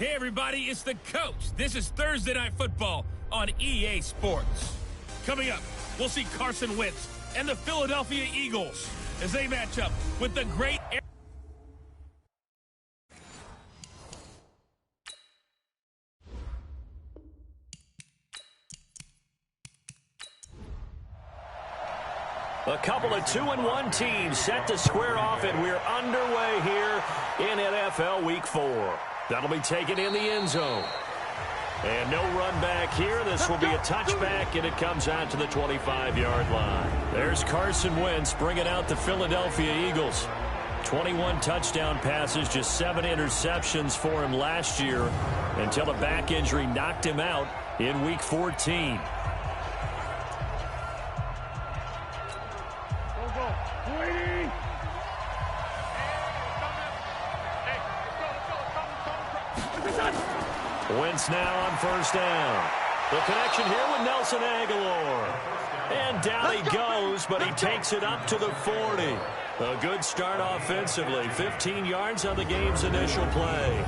Hey everybody, it's the coach. This is Thursday Night Football on EA Sports. Coming up, we'll see Carson Wentz and the Philadelphia Eagles as they match up with the great... A couple of 2-1 teams set to square off, and we're underway here in NFL Week 4. That'll be taken in the end zone. And no run back here. This will be a touchback, and it comes out to the 25-yard line. There's Carson Wentz bringing out the Philadelphia Eagles. 21 touchdown passes, just 7 interceptions for him last year until a back injury knocked him out in Week 14. Wentz now on first down. The connection here with Nelson Aguilar. And down he goes, but he takes it up to the 40. A good start offensively. 15 yards on the game's initial play.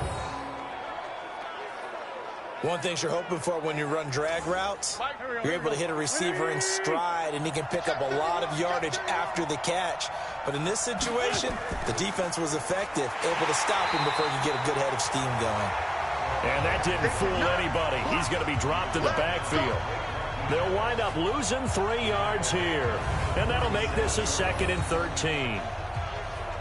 One thing you're hoping for when you run drag routes, you're able to hit a receiver in stride, and he can pick up a lot of yardage after the catch. But in this situation, the defense was effective, able to stop him before you get a good head of steam going. And that didn't fool anybody. He's going to be dropped in the backfield. They'll wind up losing 3 yards here. And that'll make this a 2nd and 13.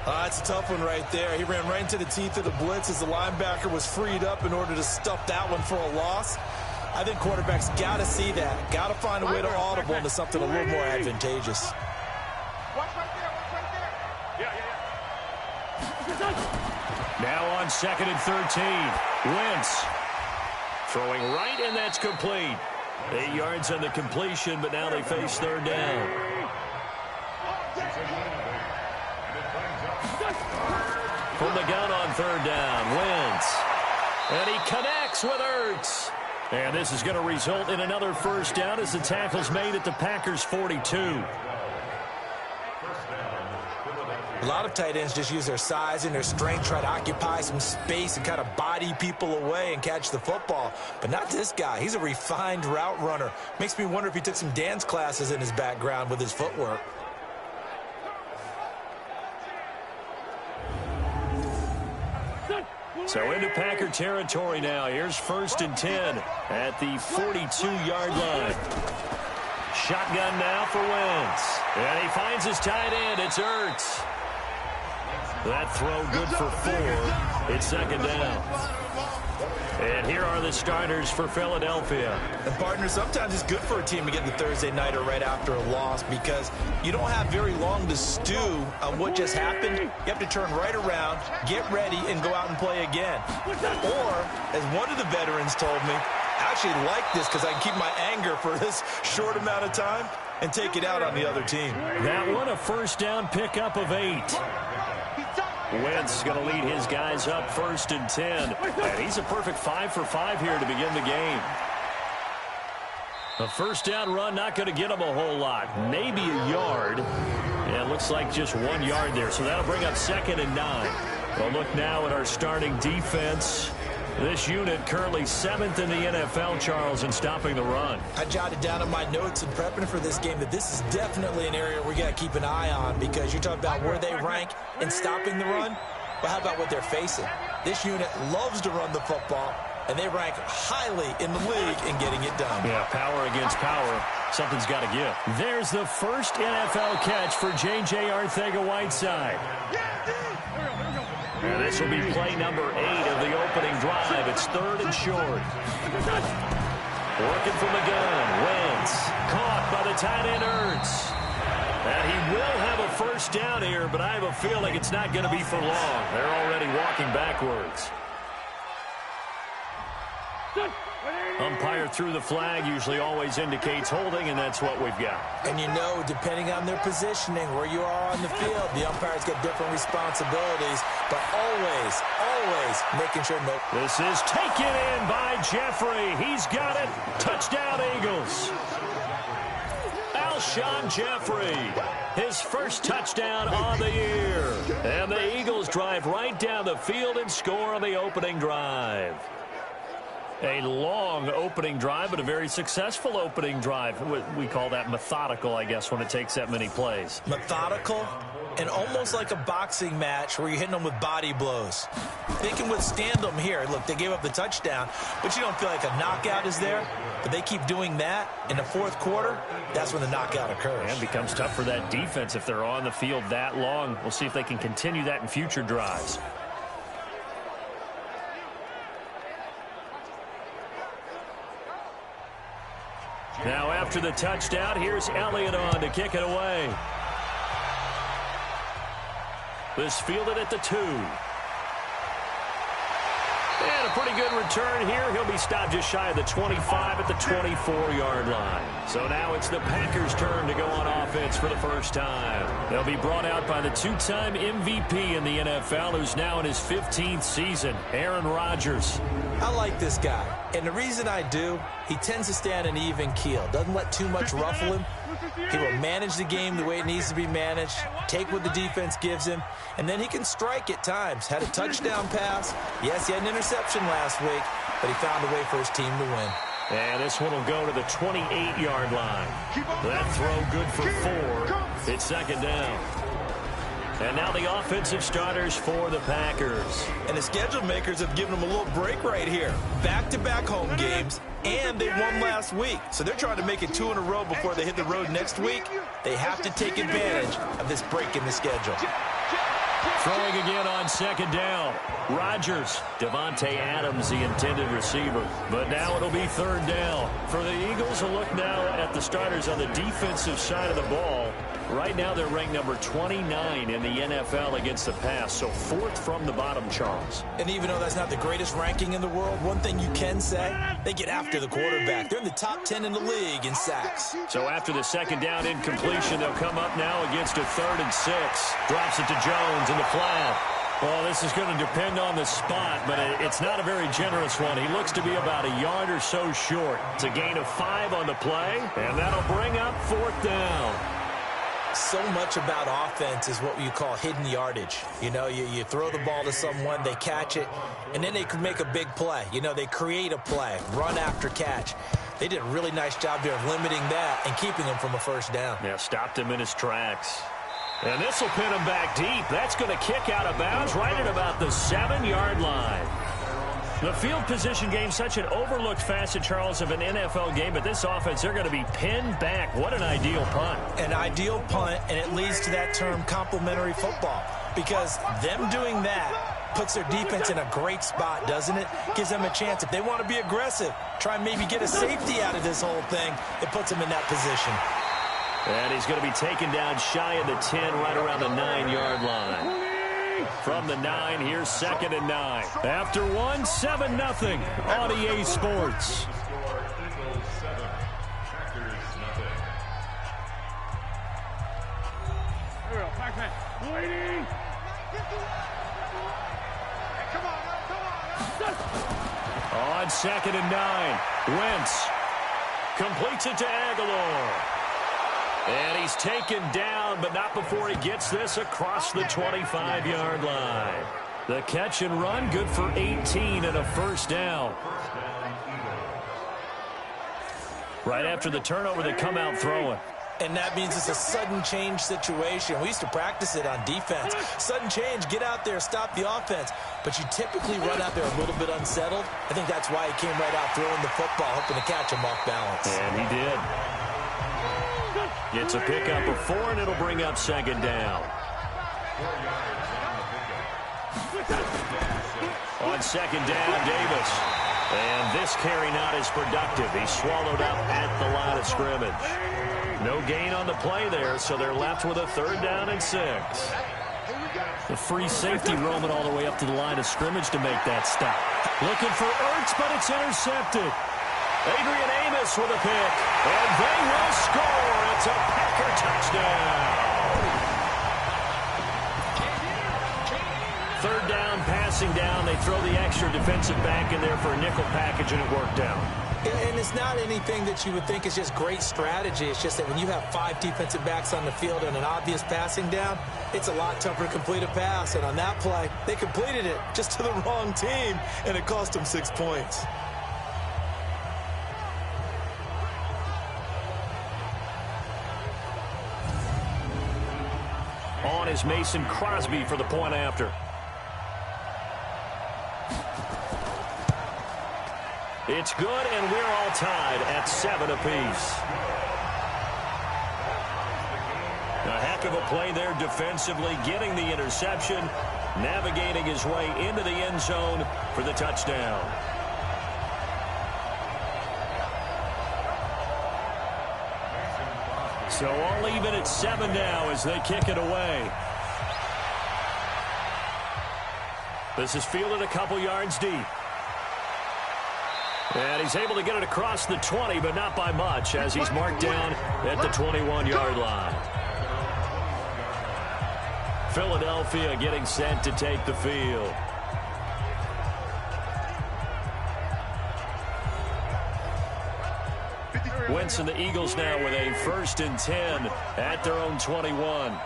That's a tough one right there. He ran right into the teeth of the blitz as the linebacker was freed up in order to stuff that one for a loss. I think quarterbacks got to see that. Got to find a way to audible into something a little more advantageous. Now on 2nd and 13. Wentz throwing right, and that's complete. 8 yards on the completion, but now they face 3rd down. From the gun on 3rd down, Wentz. And he connects with Ertz. And this is going to result in another first down as the tackle's made at the Packers' 42. A lot of tight ends just use their size and their strength, try to occupy some space and kind of body people away and catch the football. But not this guy. He's a refined route runner. Makes me wonder if he took some dance classes in his background with his footwork. So into Packer territory now. Here's 1st and 10 at the 42-yard line. Shotgun now for Wentz. And he finds his tight end. It's Ertz. That throw good for 4. It's 2nd down. And here are the starters for Philadelphia. And partner, sometimes it's good for a team to get the Thursday nighter right after a loss because you don't have very long to stew on what just happened. You have to turn right around, get ready, and go out and play again. Or, as one of the veterans told me, I actually like this because I can keep my anger for this short amount of time and take it out on the other team. That one a first down pickup of 8. Wentz going to lead his guys up 1st and 10. And he's a perfect 5 for 5 here to begin the game. A first down run not going to get him a whole lot. Maybe a yard. And it looks like just 1 yard there. So that'll bring up 2nd and 9. Well, look now at our starting defense. This unit currently 7th in the NFL, Charles, in stopping the run. I jotted down in my notes in prepping for this game that this is definitely an area we got to keep an eye on because you're talking about where they rank in stopping the run. Well, how about what they're facing? This unit loves to run the football, and they rank highly in the league in getting it done. Yeah, power against power. Something's got to give. There's the first NFL catch for J.J. Arcega-Whiteside. And this will be play number 8 of the opening drive. It's 3rd and short. Working from the gun. Wentz caught by the tight end Ertz. And he will have a first down here, but I have a feeling it's not going to be for long. They're already walking backwards. Umpire threw the flag, usually always indicates holding, and that's what we've got. And you know, depending on their positioning, where you are on the field, the umpires get different responsibilities, but always making sure no... This is taken in by Jeffrey. He's got it. Touchdown, Eagles. Alshon Jeffrey, his first touchdown on the year. And the Eagles drive right down the field and score on the opening drive. A long opening drive, but a very successful opening drive. We call that methodical, I guess, when it takes that many plays. Methodical and almost like a boxing match where you're hitting them with body blows. They can withstand them here. Look, they gave up the touchdown, but you don't feel like a knockout is there. But they keep doing that in the fourth quarter. That's when the knockout occurs. And it becomes tough for that defense if they're on the field that long. We'll see if they can continue that in future drives. Now after the touchdown, here's Elliott on to kick it away. This fielded at the 2. And a pretty good return here. He'll be stopped just shy of the 25 at the 24-yard line. So now it's the Packers' turn to go on offense for the first time. They'll be brought out by the two-time MVP in the NFL, who's now in his 15th season, Aaron Rodgers. I like this guy. And the reason I do, he tends to stay on an even keel. Doesn't let too much ruffle him. He will manage the game the way it needs to be managed, take what the defense gives him, and then he can strike at times. Had a touchdown pass. Yes, he had an interception last week, but he found a way for his team to win. And this one will go to the 28-yard line. That throw good for 4. It's second down. And now the offensive starters for the Packers. And the schedule makers have given them a little break right here. Back-to-back home games, and they won last week. So they're trying to make it 2 in a row before they hit the road next week. They have to take advantage of this break in the schedule. Throwing again on second down. Rodgers, Devontae Adams, the intended receiver. But now it'll be third down. For the Eagles, a look now at the starters on the defensive side of the ball. Right now they're ranked number 29 in the NFL against the pass, so 4th from the bottom, Charles. And even though that's not the greatest ranking in the world, one thing you can say, they get after the quarterback. They're in the top 10 in the league in sacks. So after the second down incompletion, they'll come up now against a 3rd and 6. Drops it to Jones in the flat. Well, this is going to depend on the spot, but it's not a very generous one. He looks to be about a yard or so short. It's a gain of 5 on the play, and that'll bring up 4th down. So much about offense is what you call hidden yardage. You know, you throw the ball to someone, they catch it, and then they can make a big play. You know, they create a play, run after catch. They did a really nice job there of limiting that and keeping him from a first down. Yeah, stopped him in his tracks. And this will pin him back deep. That's going to kick out of bounds right at about the 7-yard line. The field position game, such an overlooked facet, Charles, of an NFL game, but this offense, they're going to be pinned back. What an ideal punt. An ideal punt, and it leads to that term complementary football, because them doing that puts their defense in a great spot, doesn't it? Gives them a chance. If they want to be aggressive, try and maybe get a safety out of this whole thing, it puts them in that position. And he's going to be taken down shy of the 10, right around the 9-yard line. From the 9, here's 2nd and 9. After 1, 7-0 on EA Sports. On 2nd and 9, Wentz completes it to Aguilar. And he's taken down, but not before he gets this across the 25-yard line. The catch and run, good for 18 and a first down. Right after the turnover, they come out throwing. And that means it's a sudden change situation. We used to practice it on defense. Sudden change, get out there, stop the offense. But you typically run out there a little bit unsettled. I think that's why he came right out throwing the football, hoping to catch him off balance. And he did. Gets a pickup of 4, and it'll bring up 2nd down. On 2nd down, Davis. And this carry not as productive. He's swallowed up at the line of scrimmage. No gain on the play there, so they're left with a 3rd down and 6. The free safety roaming all the way up to the line of scrimmage to make that stop. Looking for Ertz, but it's intercepted. Adrian Amos with a pick, and they will score. It's a Packer touchdown. 3rd down, passing down. They throw the extra defensive back in there for a nickel package, and it worked out. And it's not anything that you would think is just great strategy. It's just that when you have 5 defensive backs on the field and an obvious passing down, it's a lot tougher to complete a pass. And on that play, they completed it just to the wrong team, and it cost them 6 points. is Mason Crosby for the point after. It's good, and we're all tied at 7 apiece. A heck of a play there defensively, getting the interception, navigating his way into the end zone for the touchdown. So all even at 7 now as they kick it away. This is fielded a couple yards deep. And he's able to get it across the 20, but not by much, as he's marked down at the 21-yard line. Philadelphia getting set to take the field. Wentz and the Eagles now with a 1st and 10 at their own 21.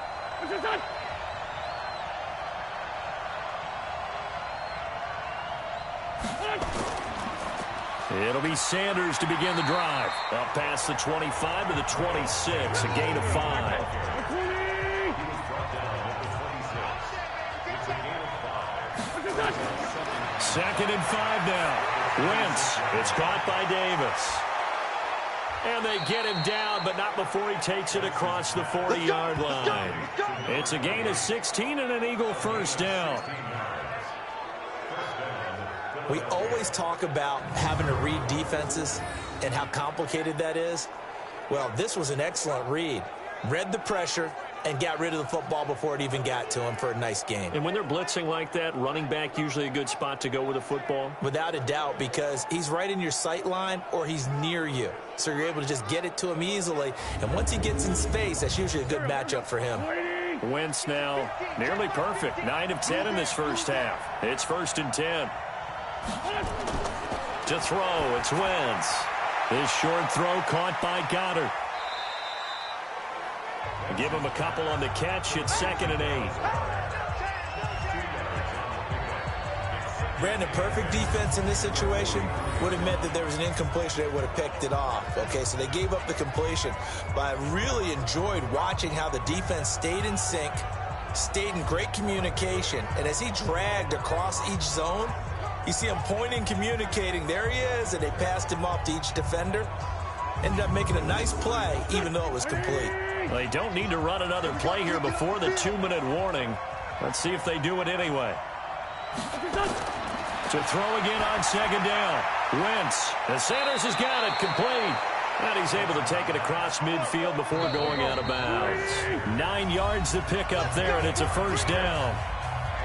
It'll be Sanders to begin the drive. Up past the 25 to the 26, a gain of 5. Second and 5 now. Wentz. It's caught by Davis. And they get him down, but not before he takes it across the 40-yard line. It's a gain of 16 and an Eagle 1st down. We always talk about having to read defenses and how complicated that is. Well, this was an excellent read. Read the pressure and got rid of the football before it even got to him for a nice gain. And when they're blitzing like that, running back usually a good spot to go with a football? Without a doubt, because he's right in your sight line or he's near you. So you're able to just get it to him easily. And once he gets in space, that's usually a good matchup for him. Wentz now nearly perfect. 9 of 10 in this first half. It's 1st and 10. To throw, it's Wentz. This short throw caught by Goddard. Give him a couple on the catch. It's 2nd and 8. Brandon, perfect defense in this situation would have meant that there was an incompletion. They would have picked it off. Okay, so they gave up the completion. But I really enjoyed watching how the defense stayed in sync, stayed in great communication. And as he dragged across each zone, you see him pointing, communicating. There he is, and they passed him off to each defender. Ended up making a nice play, even though it was complete. They don't need to run another play here before the 2-minute warning. Let's see if they do it anyway. To throw again on 2nd down. Wentz. And Sanders has got it complete. And he's able to take it across midfield before going out of bounds. 9 yards to pick up there, and it's a 1st down.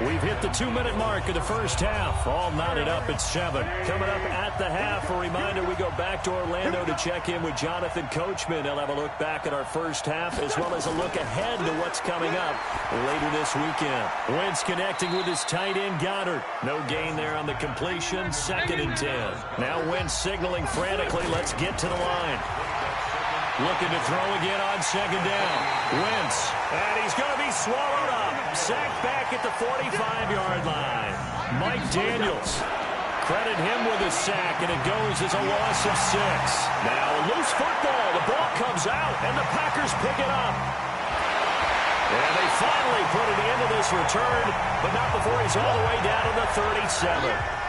We've hit the 2-minute mark of the first half. All knotted up at 7. Coming up at the half, a reminder, we go back to Orlando to check in with Jonathan Coachman. He'll have a look back at our first half as well as a look ahead to what's coming up later this weekend. Wentz connecting with his tight end, Goddard. No gain there on the completion. 2nd and 10. Now Wentz signaling frantically. Let's get to the line. Looking to throw again on 2nd down. Wentz. And he's going to be swallowed up. Sacked back at the 45-yard line. Mike Daniels. Credit him with a sack, and it goes as a loss of 6. Now loose football. The ball comes out, and the Packers pick it up. And they finally put an end to this return, but not before he's all the way down to the 37.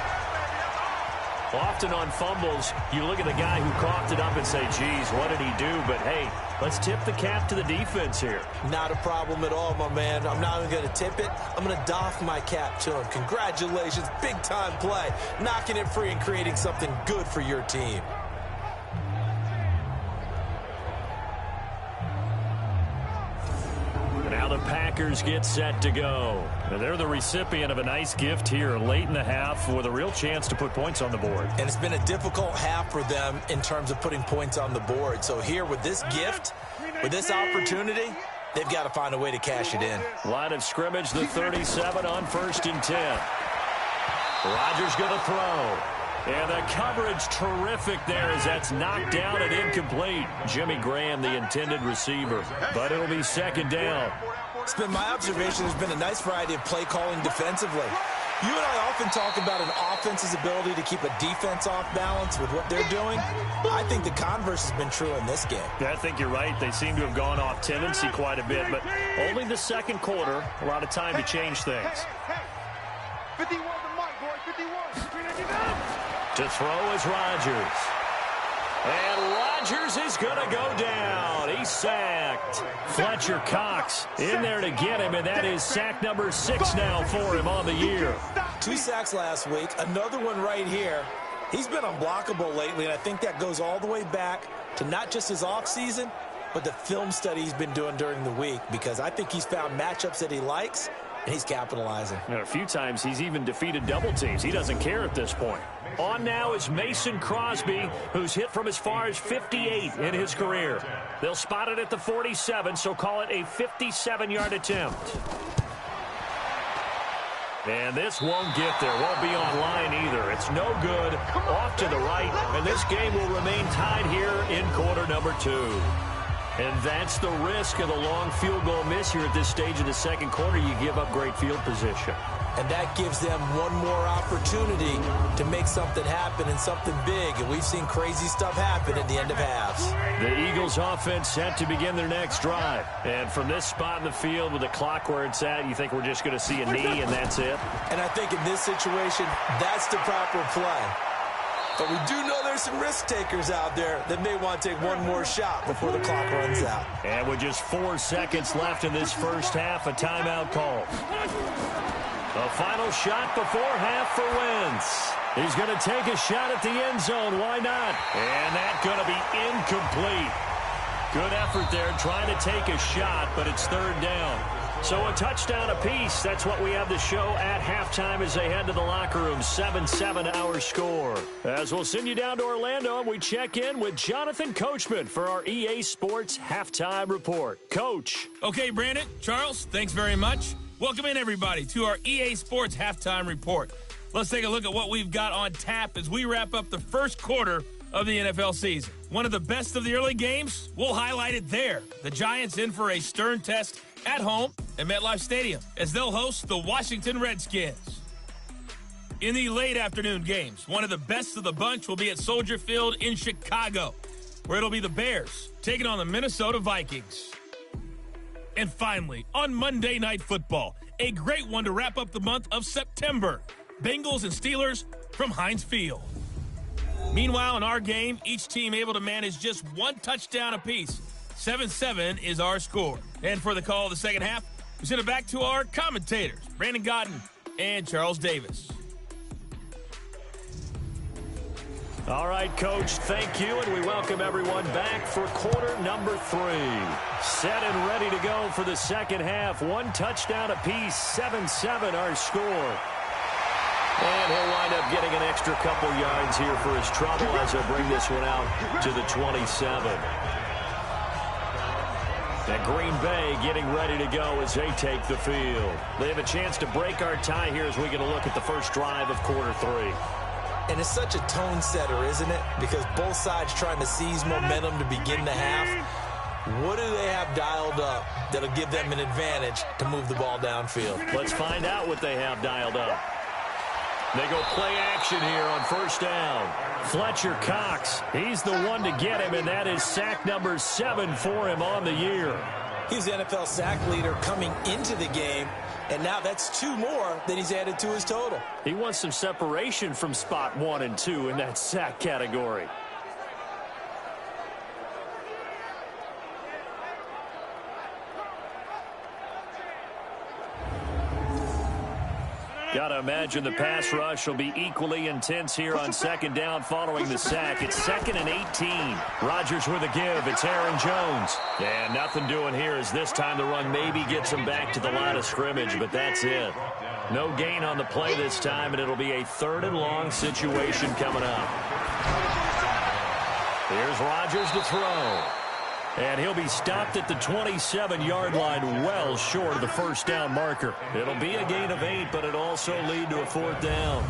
Often on fumbles, you look at the guy who coughed it up and say, geez, what did he do? But, hey, let's tip the cap to the defense here. Not a problem at all, my man. I'm not even going to tip it. I'm going to doff my cap to him. Congratulations. Big-time play. Knocking it free and creating something good for your team. Now the Packers get set to go. Now they're the recipient of a nice gift here late in the half with a real chance to put points on the board. And it's been a difficult half for them in terms of putting points on the board. So here with this gift, with this opportunity, they've got to find a way to cash it in. Line of scrimmage, the 37 on 1st and 10. Rodgers going to throw. And the coverage terrific there as that's knocked down and incomplete. Jimmy Graham, the intended receiver. But it'll be 2nd down. It's been my observation there's been a nice variety of play calling defensively. You and I often talk about an offense's ability to keep a defense off balance with what they're doing. I think the converse has been true in this game. Yeah, I think you're right. They seem to have gone off tendency quite a bit, but only the second quarter, a lot of time to change things. 51 to Mike, boy, 51. To throw is Rodgers. And Rodgers is going to go down. He's sacked. Fletcher Cox in there to get him, and that is sack number 6 now for him on the year. 2 sacks last week, another one right here. He's been unblockable lately, and I think that goes all the way back to not just his offseason, but the film study he's been doing during the week, because I think he's found matchups that he likes, and he's capitalizing. And a few times he's even defeated double teams. He doesn't care at this point. On now is Mason Crosby, who's hit from as far as 58 in his career. They'll spot it at the 47, so call it a 57-yard attempt. And this won't get there. Won't be on line either. It's no good. Off to the right, and this game will remain tied here in quarter number 2. And that's the risk of the long field goal miss here at this stage of the second quarter. You give up great field position. And that gives them one more opportunity to make something happen and something big. And we've seen crazy stuff happen at the end of halves. The Eagles offense set to begin their next drive. And from this spot in the field with the clock where it's at, you think we're just going to see a knee and that's it? And I think in this situation, that's the proper play. But we do know there's some risk takers out there that may want to take one more shot before the clock runs out. And with just 4 seconds left in this first half, a timeout call. A final shot before half for Wentz. He's going to take a shot at the end zone. Why not? And that's going to be incomplete. Good effort there trying to take a shot, but it's third down. So a touchdown apiece. That's what we have to show at halftime as they head to the locker room. 7-7 our score. As we'll send you down to Orlando, and we check in with Jonathan Coachman for our EA Sports Halftime Report. Coach. Okay, Brandon, Charles, thanks very much. Welcome in, everybody, to our EA Sports Halftime Report. Let's take a look at what we've got on tap as we wrap up the first quarter of the NFL season. One of the best of the early games, we'll highlight it there. The Giants in for a stern test at home at MetLife Stadium as they'll host the Washington Redskins. In the late afternoon games, one of the best of the bunch will be at Soldier Field in Chicago, where it'll be the Bears taking on the Minnesota Vikings. And finally, on Monday Night Football, a great one to wrap up the month of September. Bengals and Steelers from Heinz Field. Meanwhile, in our game, each team able to manage just 1 touchdown apiece. 7-7 is our score. And for the call of the second half, we send it back to our commentators, Brandon Godden and Charles Davis. All right, Coach, thank you, and we welcome everyone back for quarter number 3. Set and ready to go for the second half. 1 touchdown apiece, 7-7 our score. And he'll wind up getting an extra couple yards here for his trouble as he'll bring this one out to the 27. And Green Bay getting ready to go as they take the field. They have a chance to break our tie here as we get a look at the first drive of quarter 3. And it's such a tone setter, isn't it? Because both sides trying to seize momentum to begin the half. What do they have dialed up that'll give them an advantage to move the ball downfield? Let's find out what they have dialed up. They go play action here on first down. Fletcher Cox, he's the one to get him, and that is sack number 7 for him on the year. He's the NFL sack leader coming into the game, and now that's 2 more that he's added to his total. He wants some separation from spot 1 and 2 in that sack category. Got to imagine the pass rush will be equally intense here on second down following the sack. It's 2nd and 18. Rodgers with a give. It's Aaron Jones. And nothing doing here as this time the run maybe gets him back to the line of scrimmage, but that's it. No gain on the play this time, and it'll be a 3rd and long situation coming up. Here's Rodgers to throw. And he'll be stopped at the 27-yard line, well short of the first down marker. It'll be a gain of 8, but it'll also lead to a 4th down.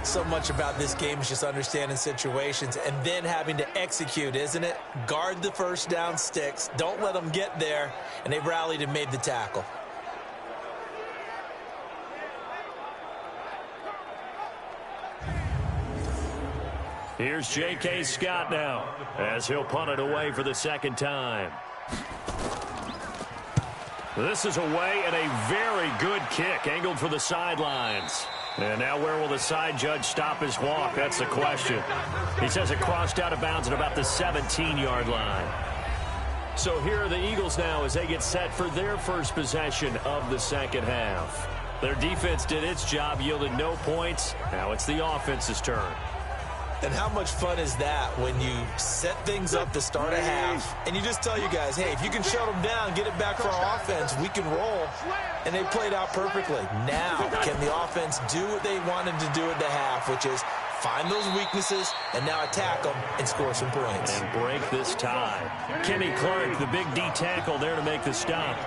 So much about this game is just understanding situations and then having to execute, isn't it? Guard the first down sticks. Don't let them get there. And they've rallied and made the tackle. Here's J.K. Scott now as he'll punt it away for the second time. This is away and a very good kick angled for the sidelines. And now where will the side judge stop his walk? That's the question. He says it crossed out of bounds at about the 17-yard line. So here are the Eagles now as they get set for their first possession of the second half. Their defense did its job, yielded no points. Now it's the offense's turn. And how much fun is that when you set things up to start a half and you just tell you guys, hey, if you can shut them down, get it back for our offense, we can roll. And they played out perfectly. Now, can the offense do what they wanted to do at the half, which is find those weaknesses and now attack them and score some points. And break this tie. Kenny Clark, the big D tackle there to make the stop.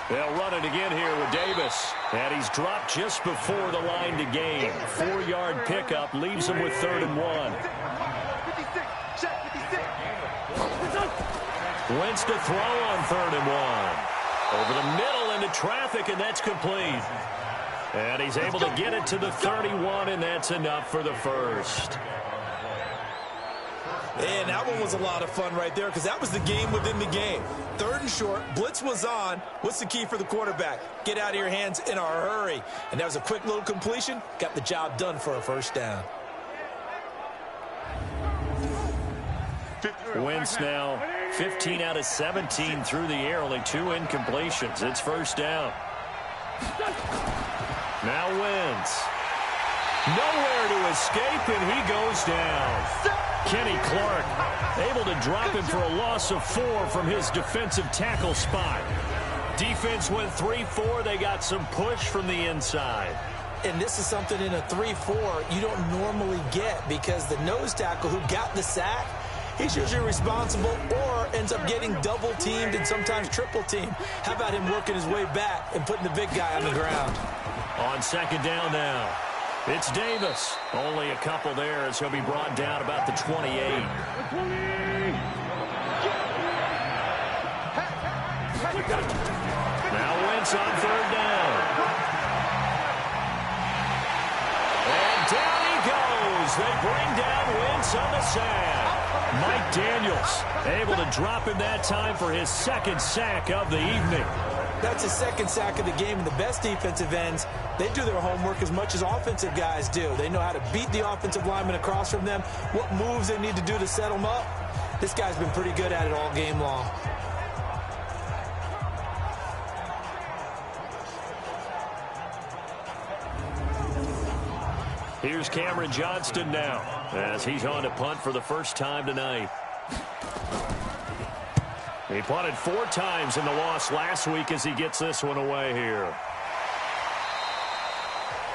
They'll run it again here with Davis. And he's dropped just before the line to gain. 4-yard pickup leaves him with 3rd and 1. Wentz to throw on 3rd and 1. Over the middle into traffic, and that's complete. And he's able to get it to the 31, and that's enough for the first. And that one was a lot of fun right there because that was the game within the game. 3rd and short, blitz was on. What's the key for the quarterback? Get out of your hands in a hurry. And that was a quick little completion. Got the job done for a first down. Wentz now 15 out of 17 through the air, only 2 incompletions. It's first down. Now Wentz. Nowhere to escape, and he goes down. Kenny Clark able to drop him for a loss of 4 from his defensive tackle spot. Defense went 3-4. They got some push from the inside. And this is something in a 3-4 you don't normally get because the nose tackle who got the sack, he's usually responsible or ends up getting double-teamed and sometimes triple-teamed. How about him working his way back and putting the big guy on the ground? On second down now. It's Davis. Only a couple there as he'll be brought down about the 28. Now Wentz on 3rd down. And down he goes. They bring down Wentz on the sack. Mike Daniels able to drop him that time for his 2nd sack of the evening. That's his 2nd sack of the game, and the best defensive ends, they do their homework as much as offensive guys do. They know how to beat the offensive lineman across from them, what moves they need to do to set them up. This guy's been pretty good at it all game long. Here's Cameron Johnston now as he's on to punt for the first time tonight. He punted 4 times in the loss last week as he gets this one away here.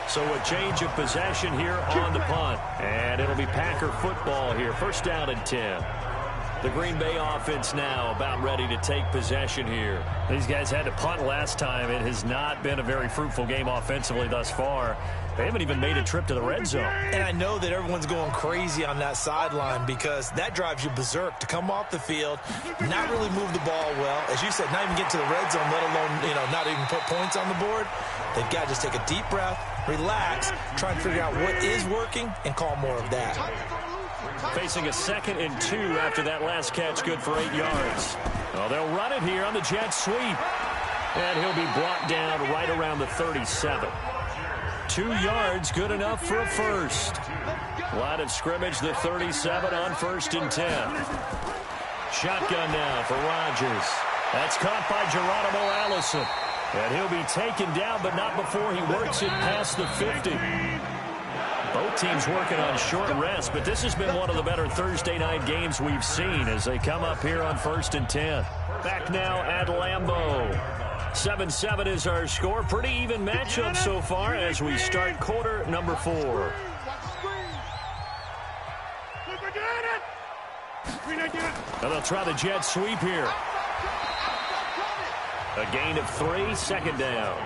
So a change of possession here on the punt. And it'll be Packer football here. First down and 10. The Green Bay offense now about ready to take possession here. These guys had to punt last time. It has not been a very fruitful game offensively thus far. They haven't even made a trip to the red zone. And I know that everyone's going crazy on that sideline because that drives you berserk to come off the field, not really move the ball well. As you said, not even get to the red zone, let alone, not even put points on the board. They've got to just take a deep breath, relax, try and figure out what is working, and call more of that. Facing a 2nd and 2 after that last catch, good for 8 yards. Well, they'll run it here on the jet sweep. And he'll be brought down right around the 37. 2 yards, good enough for a first. Line of scrimmage, the 37 on 1st and 10. Shotgun now for Rodgers. That's caught by Geronimo Allison. And he'll be taken down, but not before he works it past the 50. Both teams working on short rest, but this has been one of the better Thursday night games we've seen as they come up here on 1st and 10. Back now at Lambeau. 7-7 is our score. Pretty even matchup so far as we start quarter number 4. And they'll try the jet sweep here. A gain of 3, 2nd down.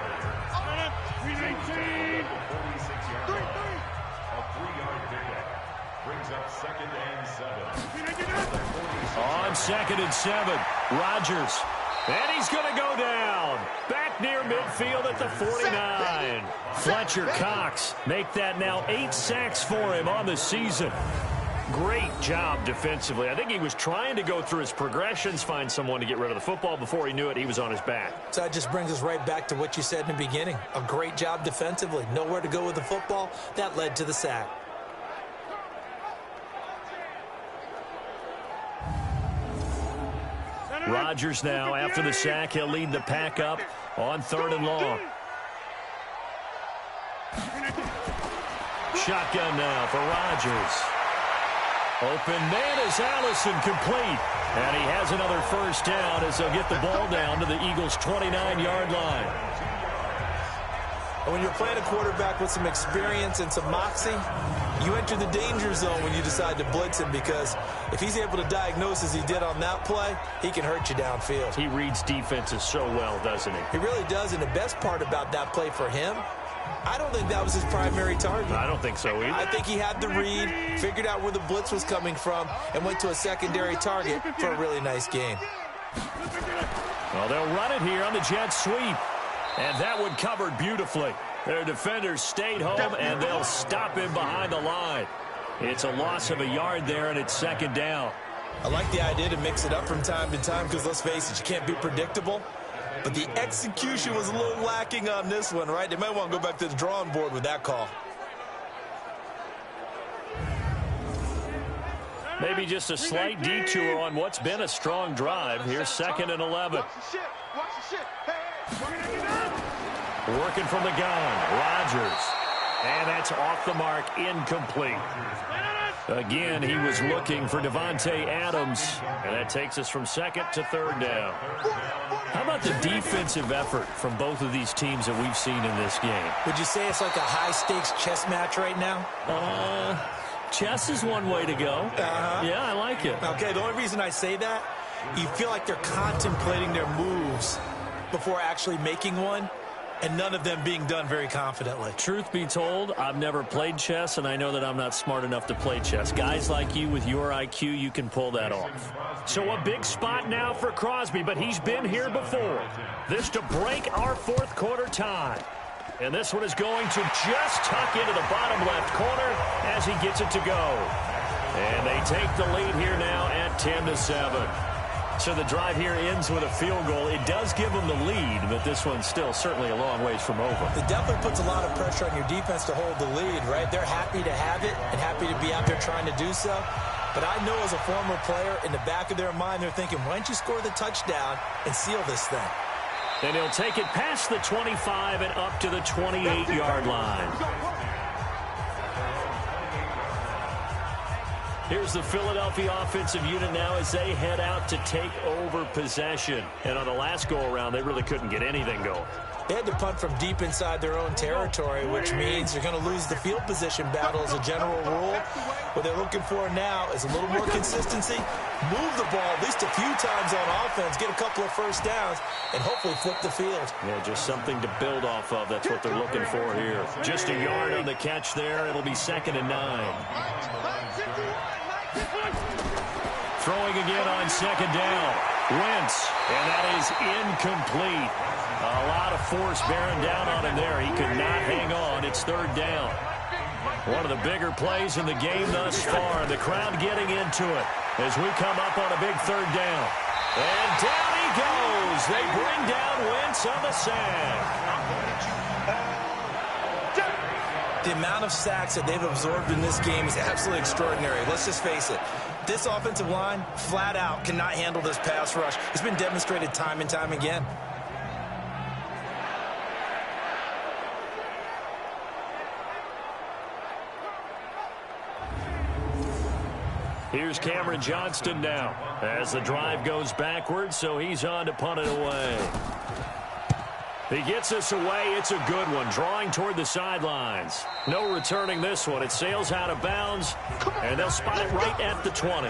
On 2nd and 7, Rodgers And he's going to go down. Back near midfield at the 49. Fletcher Cox make that now 8 sacks for him on the season. Great job defensively. I think he was trying to go through his progressions, find someone to get rid of the football. Before he knew it, he was on his back. So that just brings us right back to what you said in the beginning. A great job defensively. Nowhere to go with the football. That led to the sack. Rodgers now, after the sack, he'll lead the pack up on 3rd and long. Shotgun now for Rodgers. Open man is Allison, complete. And he has another first down as they'll get the ball down to the Eagles' 29-yard line. And when you're playing a quarterback with some experience and some moxie, you enter the danger zone when you decide to blitz him, because if he's able to diagnose as he did on that play, he can hurt you downfield. He reads defenses so well, doesn't he? He really does, and the best part about that play for him, I don't think that was his primary target. I don't think so either. I think he had the read, figured out where the blitz was coming from, and went to a secondary target for a really nice gain. Well, they'll run it here on the jet sweep. And that one covered beautifully. Their defenders stayed home, and they'll stop him behind the line. It's a loss of a yard there, and it's 2nd down. I like the idea to mix it up from time to time, because let's face it, you can't be predictable. But the execution was a little lacking on this one, right? They might want to go back to the drawing board with that call. Maybe just a slight detour on what's been a strong drive. Here's 2nd and 11. Watch the shit. Hey. Working from the gun, Rodgers. And that's off the mark, incomplete. Again, he was looking for Devontae Adams. And that takes us from 2nd to 3rd down. How about the defensive effort from both of these teams that we've seen in this game? Would you say it's like a high-stakes chess match right now? Chess is one way to go. Yeah, I like it. Okay, the only reason I say that, you feel like they're contemplating their moves before actually making one, and none of them being done very confidently. Truth be told, I've never played chess, and I know that I'm not smart enough to play chess. Guys like you with your IQ, you can pull that off. So a big spot now for Crosby, but he's been here before. This to break our 4th quarter tie. And this one is going to just tuck into the bottom left corner as he gets it to go. And they take the lead here now at 10-7. So the drive here ends with a field goal. It does give them the lead, but this one's still certainly a long ways from over. It definitely puts a lot of pressure on your defense to hold the lead, right? They're happy to have it and happy to be out there trying to do so. But I know as a former player, in the back of their mind, they're thinking, why don't you score the touchdown and seal this thing? And he'll take it past the 25 and up to the 28-yard line. Here's the Philadelphia offensive unit now as they head out to take over possession. And on the last go-around, they really couldn't get anything going. They had to punt from deep inside their own territory, which means they're going to lose the field position battle as a general rule. What they're looking for now is a little more consistency, move the ball at least a few times on offense, get a couple of first downs, and hopefully flip the field. Yeah, just something to build off of. That's what they're looking for here. Just a yard on the catch there. It'll be 2nd and 9. Throwing again on 2nd down. Wentz, and that is incomplete. A lot of force bearing down on him there. He could not hang on. It's 3rd down. One of the bigger plays in the game thus far. The crowd getting into it as we come up on a big 3rd down. And down he goes. They bring down Wentz on the sack. The amount of sacks that they've absorbed in this game is absolutely extraordinary. Let's just face it. This offensive line, flat out, cannot handle this pass rush. It's been demonstrated time and time again. Here's Cameron Johnston now as the drive goes backwards, so he's on to punt it away. He gets us away. It's a good one, drawing toward the sidelines. No returning this one. It sails out of bounds, and they'll spot it right at the 20.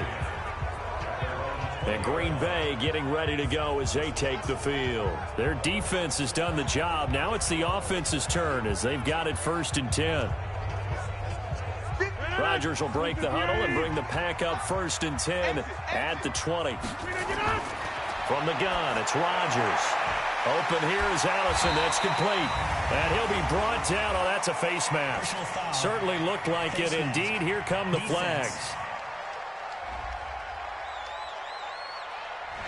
And Green Bay getting ready to go as they take the field. Their defense has done the job. Now it's the offense's turn as they've got it 1st and 10. Rodgers will break the huddle and bring the pack up 1st and 10 at the 20. From the gun, it's Rodgers. Open here is Allison. That's complete. And he'll be brought down. Oh, that's a face mask. Certainly looked like it. Indeed, here come the flags.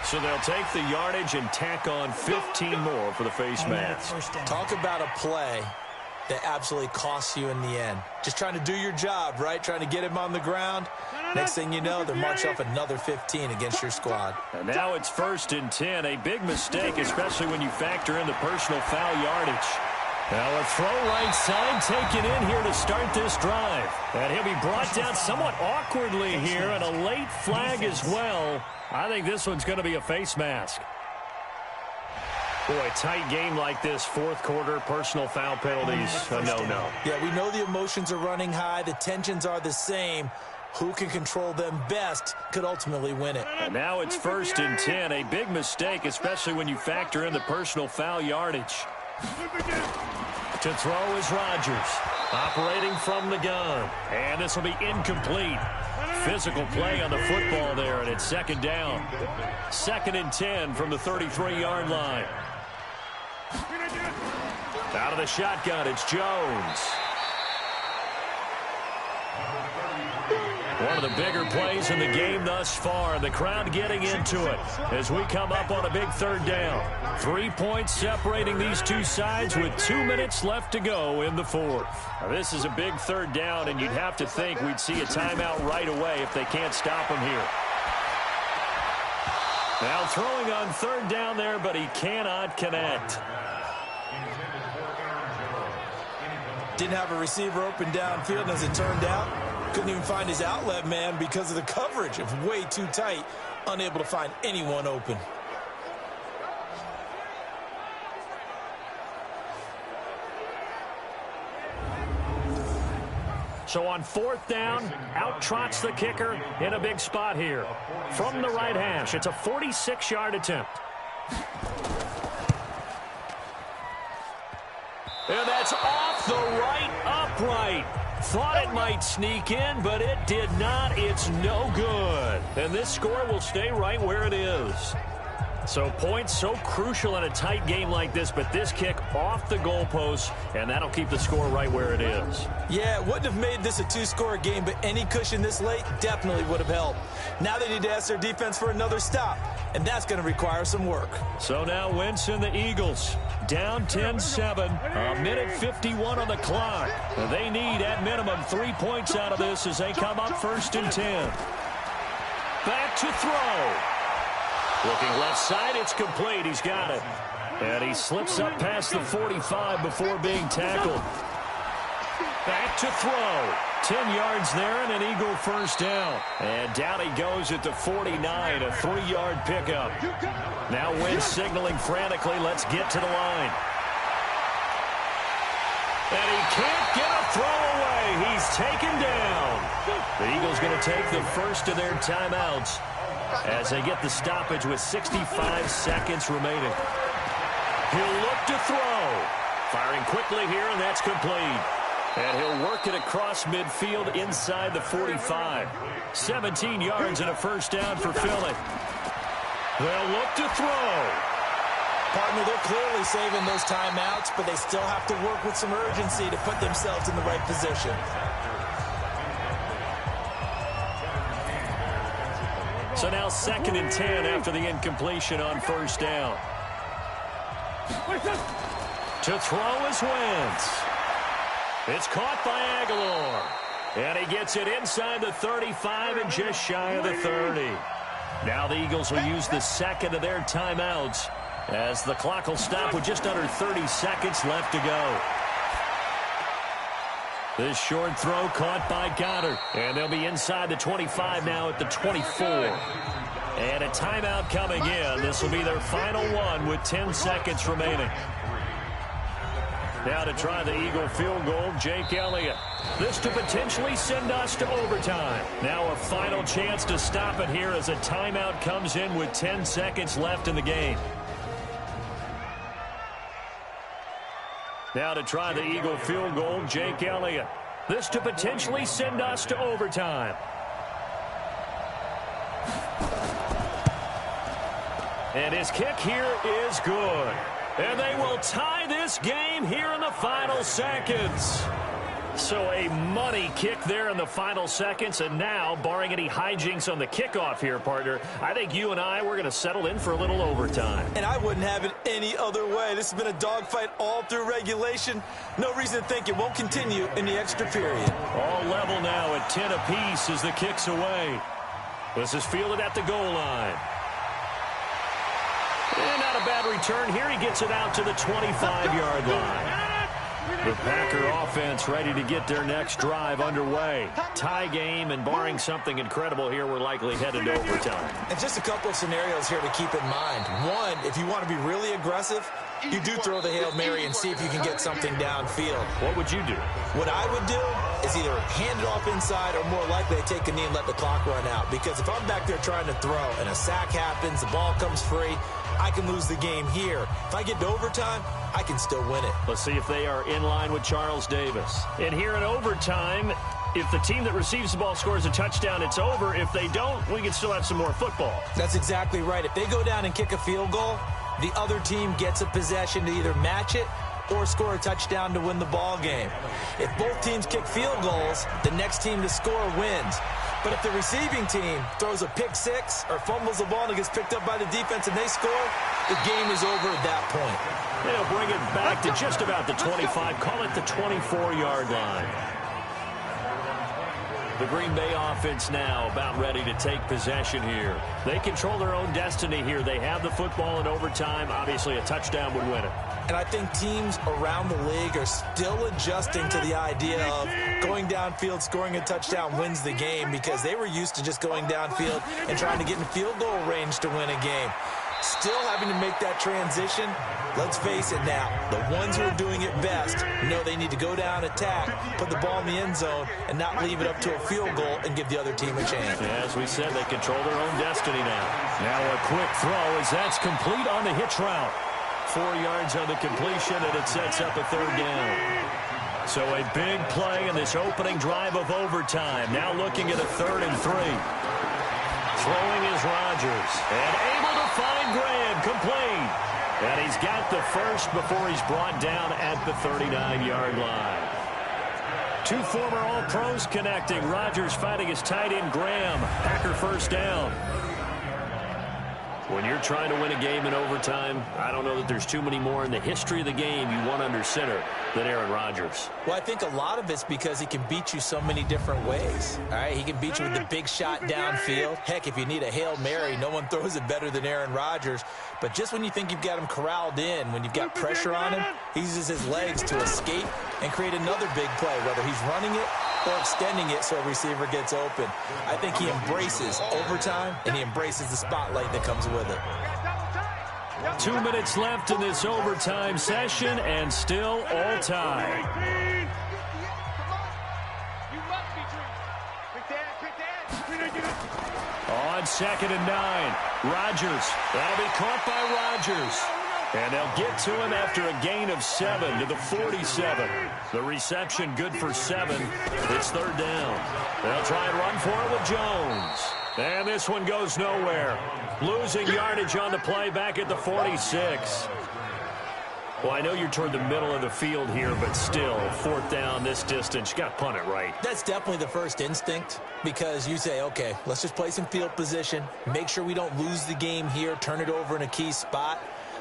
So they'll take the yardage and tack on 15 more for the face mask. Talk about a play that absolutely costs you in the end. Just trying to do your job, right? Trying to get him on the ground. Next thing you know, they're marching off another 15 against your squad. And now it's 1st and 10. A big mistake, especially when you factor in the personal foul yardage. Now a throw right side taken in here to start this drive. And he'll be brought down somewhat awkwardly here, and a late flag as well. I think this one's going to be a face mask. Boy, a tight game like this, fourth quarter, personal foul penalties, a no-no. Yeah, we know the emotions are running high. The tensions are the same. Who can control them best could ultimately win it. And now it's 1st and 10. A big mistake, especially when you factor in the personal foul yardage. To throw is Rodgers, operating from the gun. And this will be incomplete. Physical play on the football there, and it's 2nd down. 2nd and 10 from the 33-yard line. Out of the shotgun, it's Jones. One of the bigger plays in the game thus far. The crowd getting into it as we come up on a big 3rd down. 3 points separating these two sides with 2 minutes left to go in the 4th. Now, this is a big 3rd down, and you'd have to think we'd see a timeout right away if they can't stop him here. Now throwing on 3rd down there, but he cannot connect. Didn't have a receiver open downfield, and as it turned out, couldn't even find his outlet man because of the coverage. It was way too tight, unable to find anyone open. So on 4th down, out trots the kicker in a big spot here. From the right hash, it's a 46-yard attempt. And that's off the right upright. Thought it might sneak in, but it did not. It's no good. And this score will stay right where it is. So points so crucial in a tight game like this, but this kick off the goalpost, and that'll keep the score right where it is. Yeah, it wouldn't have made this a 2-score game, but any cushion this late definitely would have helped. Now they need to ask their defense for another stop, and that's going to require some work. So now Wentz and the Eagles down 10-7, a minute 51 on the clock. And they need, at minimum, 3 points out of this as they come up 1st and 10. Back to throw. Looking left side, it's complete. He's got it. And he slips up past the 45 before being tackled. Back to throw. 10 yards there and an Eagle 1st down. And down he goes at the 49, a 3-yard pickup. Now Wentz signaling frantically, let's get to the line. And he can't get a throw away. He's taken down. The Eagles going to take the first of their timeouts as they get the stoppage with 65 seconds remaining. He'll look to throw. Firing quickly here, and that's complete. And he'll work it across midfield inside the 45. 17 yards and a 1st down for Philly. They'll look to throw. Partner, they're clearly saving those timeouts, but they still have to work with some urgency to put themselves in the right position. So now 2nd and 10 after the incompletion on 1st down. To throw is Wentz. It's caught by Aguilar. And he gets it inside the 35 and just shy of the 30. Now the Eagles will use the 2nd of their timeouts as the clock will stop with just under 30 seconds left to go. This short throw caught by Goddard. And they'll be inside the 25 now at the 24. And a timeout coming in. This will be their final one with 10 seconds remaining. Now to try the Eagle field goal, Jake Elliott. This to potentially send us to overtime. Now a final chance to stop it here as a timeout comes in with 10 seconds left in the game. Now to try the Eagle field goal, Jake Elliott. This to potentially send us to overtime. And his kick here is good. And they will tie this game here in the final seconds. So a money kick there in the final seconds. And now, barring any hijinks on the kickoff here, partner, I think you and we're going to settle in for a little overtime. And I wouldn't have it any other way. This has been a dogfight all through regulation. No reason to think it won't continue in the extra period. All level now at 10 apiece as the kick's away. This is fielded at the goal line. And not a bad return here. He gets it out to the 25-yard line. The Packer offense ready to get their next drive underway. Tie game, and barring something incredible here, we're likely headed to overtime. And just a couple of scenarios here to keep in mind. One, if you want to be really aggressive, you do throw the Hail Mary and see if you can get something downfield. What would you do? What I would do is either hand it off inside or more likely take a knee and let the clock run out. Because if I'm back there trying to throw and a sack happens, the ball comes free, I can lose the game here. If I get to overtime, I can still win it. Let's see if they are in line with Charles Davis. And here in overtime, if the team that receives the ball scores a touchdown, it's over. If they don't, we can still have some more football. That's exactly right. If they go down and kick a field goal, the other team gets a possession to either match it or score a touchdown to win the ball game. If both teams kick field goals, the next team to score wins. But if the receiving team throws a pick six or fumbles the ball and it gets picked up by the defense and they score, the game is over at that point. They'll bring it back to just about the 25, call it the 24-yard line. The Green Bay offense now about ready to take possession here. They control their own destiny here. They have the football in overtime. Obviously, a touchdown would win it. And I think teams around the league are still adjusting to the idea of going downfield, scoring a touchdown wins the game, because they were used to just going downfield and trying to get in field goal range to win a game. Still having to make that transition. Let's face it now, the ones who are doing it best know they need to go down, attack, put the ball in the end zone, and not leave it up to a field goal and give the other team a chance. As we said, they control their own destiny now. Now a quick throw as that's complete on the hitch route. 4 yards on the completion, and it sets up a third down. So a big play in this opening drive of overtime. Now looking at a 3rd and 3. Throwing is Rodgers. And able to find Graham, complete. And he's got the first before he's brought down at the 39-yard line. 2 former All-Pros connecting. Rodgers fighting his tight end Graham. Packer first down. When you're trying to win a game in overtime, I don't know that there's too many more in the history of the game you want under center than Aaron Rodgers. Well, I think a lot of it's because he can beat you so many different ways. All right, he can beat you with the big shot downfield. Heck, if you need a Hail Mary, no one throws it better than Aaron Rodgers. But just when you think you've got him corralled in, when you've got pressure on him, he uses his legs to escape and create another big play, whether he's running it or extending it so a receiver gets open. I think he embraces overtime, and he embraces the spotlight that comes with it. 2 minutes left in this overtime session, and still all tied. On 2nd and 9, Rodgers. That'll be caught by Rodgers. And they'll get to him after a gain of 7 to the 47. The reception good for 7. It's 3rd down. They'll try and run for it with Jones. And this one goes nowhere. Losing yardage on the play back at the 46. Well, I know you're toward the middle of the field here, but still, 4th down this distance. You got to punt it right. That's definitely the first instinct, because you say, okay, let's just play some field position, make sure we don't lose the game here, turn it over in a key spot.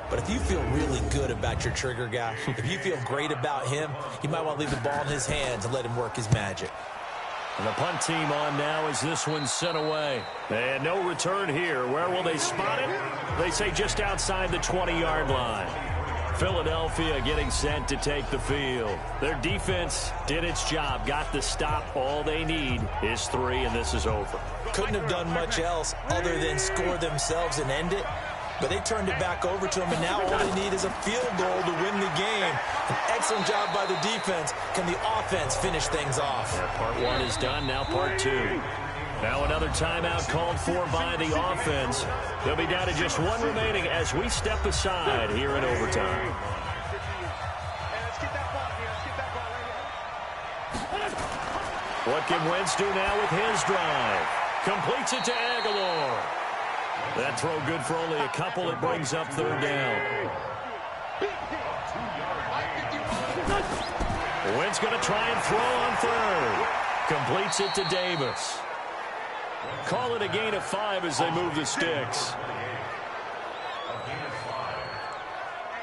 But if you feel really good about your trigger guy, if you feel great about him, you might want to leave the ball in his hands and let him work his magic. And the punt team on now as this one's sent away. And no return here. Where will they spot it? They say just outside the 20-yard line. Philadelphia getting sent to take the field. Their defense did its job, got the stop. All they need is 3, and this is over. Couldn't have done much else other than score themselves and end it. But they turned it back over to him, and now all they need is a field goal to win the game. An excellent job by the defense. Can the offense finish things off? Yeah, part 1 is done, now part 2. Now another timeout called for by the offense. They'll be down to just 1 remaining as we step aside here in overtime. What can Wentz do now with his drive? Completes it to Aguilar. That throw good for only a couple. It brings up third down. Wentz going to try and throw on third. Completes it to Davis. Call it a gain of 5 as they move the sticks.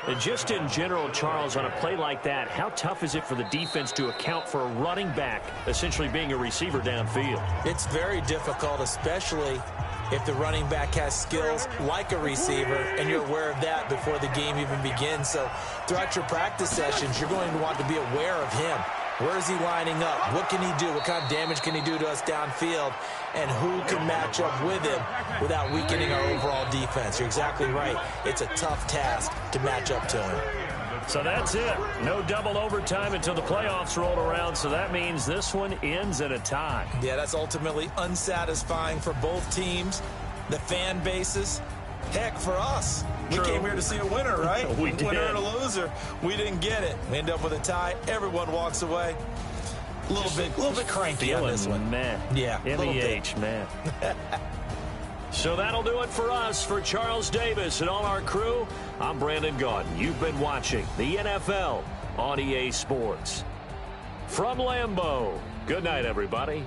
And just in general, Charles, on a play like that, how tough is it for the defense to account for a running back essentially being a receiver downfield? It's very difficult, especially if the running back has skills like a receiver, and you're aware of that before the game even begins. So throughout your practice sessions, you're going to want to be aware of him. Where is he lining up? What can he do? What kind of damage can he do to us downfield? And who can match up with him without weakening our overall defense? You're exactly right. It's a tough task to match up to him. So that's it. No double overtime until the playoffs roll around, so that means this one ends in a tie. Yeah, that's ultimately unsatisfying for both teams, the fan bases. Heck, for us. True. We came here to see a winner, right? We did. Winner and a loser. We didn't get it. We end up with a tie. Everyone walks away. A little bit cranky on this one. Man. Yeah, MEH, man. So that'll do it for us. For Charles Davis and all our crew, I'm Brandon Gaudin. You've been watching the NFL on EA Sports. From Lambeau, good night, everybody.